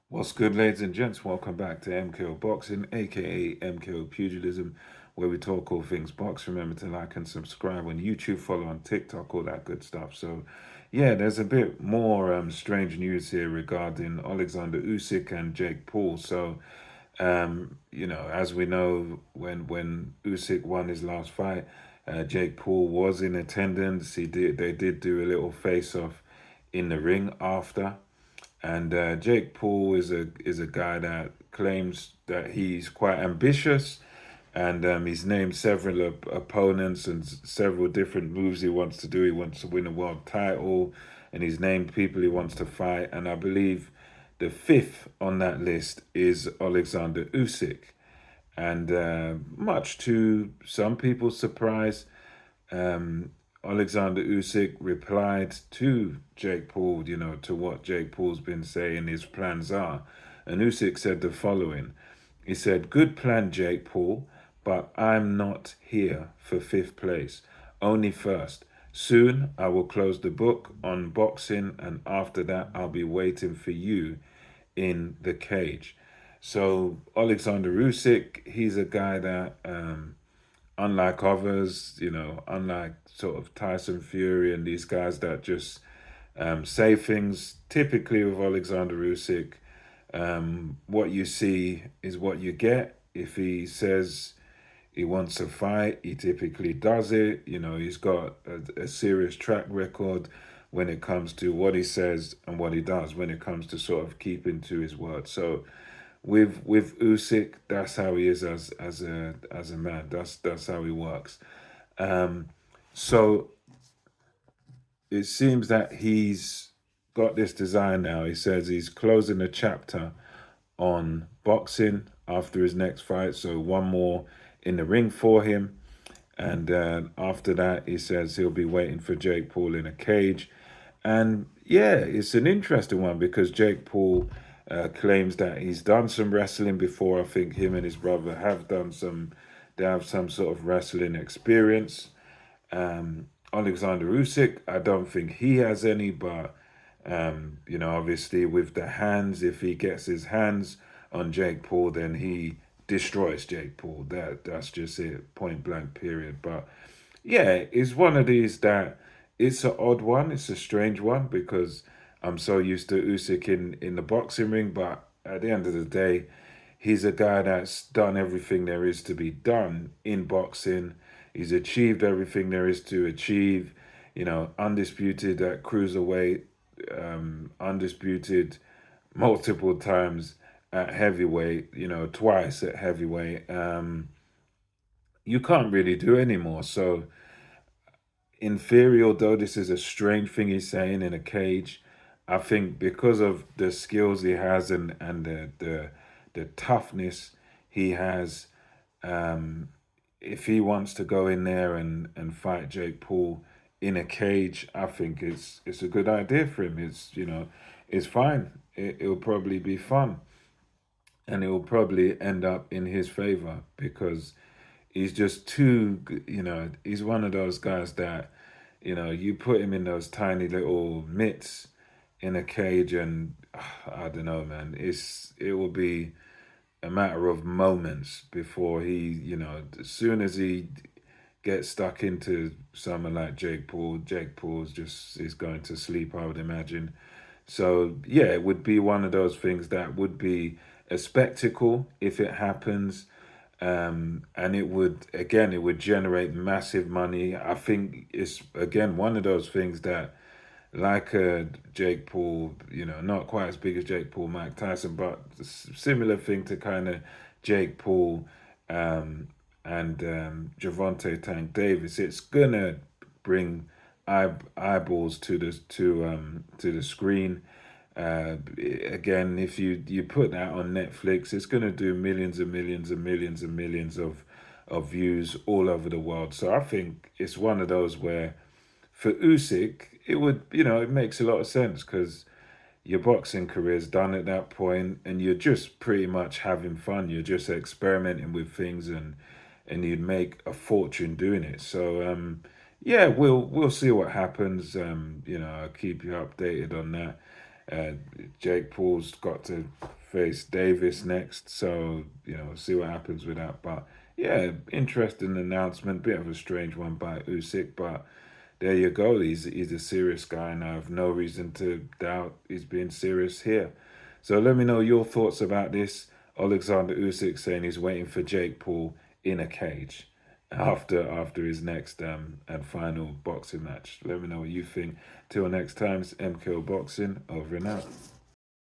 What's good, ladies and gents? Welcome back to MKO Boxing, aka MKO Pugilism, where we talk all things box. Remember to like and subscribe on YouTube, follow on TikTok, all that good stuff. So, yeah, there's a bit more strange news here regarding Alexander Usyk and Jake Paul. So, as we know, when Usyk won his last fight, Jake Paul was in attendance. They did do a little face off in the ring after. And Jake Paul is a guy that claims that he's quite ambitious, and he's named several opponents and several different moves he wants to do. He wants to win a world title, and he's named people he wants to fight. And I believe the fifth on that list is Alexander Usyk. And much to some people's surprise, um, Alexander Usyk replied to Jake Paul, to what Jake Paul's been saying his plans are. And Usyk said the following. He said, "Good plan, Jake Paul, but I'm not here for fifth place, only first. Soon I will close the book on boxing, and after that, I'll be waiting for you in the cage." So, Alexander Usyk, he's a guy that unlike others, unlike sort of Tyson Fury and these guys that just say things, typically with Alexander Usyk, what you see is what you get. If he says he wants to fight, he typically does it. He's got a serious track record when it comes to what he says and what he does when it comes to sort of keeping to his word. So with Usyk, that's how he is as a man. That's how he works. So it seems that he's got this desire now. He says he's closing a chapter on boxing after his next fight. So one more in the ring for him. And after that, he says he'll be waiting for Jake Paul in a cage. And yeah, it's an interesting one because Jake Paul claims that he's done some wrestling before. I think him and his brother have done some, they have some sort of wrestling experience. Alexander Usyk, I don't think he has any, but obviously with the hands, if he gets his hands on Jake Paul, then he destroys Jake Paul. That's just it, point blank, period. But yeah, it's one of these that it's an odd one. It's a strange one because I'm so used to Usyk in the boxing ring, but at the end of the day, he's a guy that's done everything there is to be done in boxing. He's achieved everything there is to achieve. Undisputed at cruiserweight, undisputed multiple times at heavyweight. Twice at heavyweight. You can't really do anymore. So in theory, although this is a strange thing he's saying in a cage, I think because of the skills he has and the toughness he has, um, if he wants to go in there and fight Jake Paul in a cage, I think it's a good idea for him. It's fine. It'll probably be fun, and it will probably end up in his favor because he's just too. He's one of those guys that you put him in those tiny little mitts in a cage, and I don't know, man. It will be a matter of moments before as soon as he gets stuck into someone like Jake Paul, Jake Paul's just is going to sleep, I would imagine. So yeah, it would be one of those things that would be a spectacle if it happens. And it would generate massive money. I think it's again one of those things that like Jake Paul, not quite as big as Jake Paul, Mike Tyson, but similar thing to kind of Jake Paul and Javante Tank Davis. It's gonna bring eyeballs to the screen. Again, if you put that on Netflix, it's gonna do millions and millions and millions and millions of views all over the world. So I think it's one of those where for Usyk, it makes a lot of sense because your boxing career's done at that point and you're just pretty much having fun. You're just experimenting with things and you'd make a fortune doing it. So yeah, we'll see what happens. I'll keep you updated on that. Uh, Jake Paul's got to face Davis next. So, see what happens with that. But yeah, interesting announcement. Bit of a strange one by Usyk, but there you go. He's a serious guy, and I have no reason to doubt he's being serious here. So let me know your thoughts about this. Alexander Usyk saying he's waiting for Jake Paul in a cage after his next and final boxing match. Let me know what you think. Till next time, it's MKO Boxing, over and out.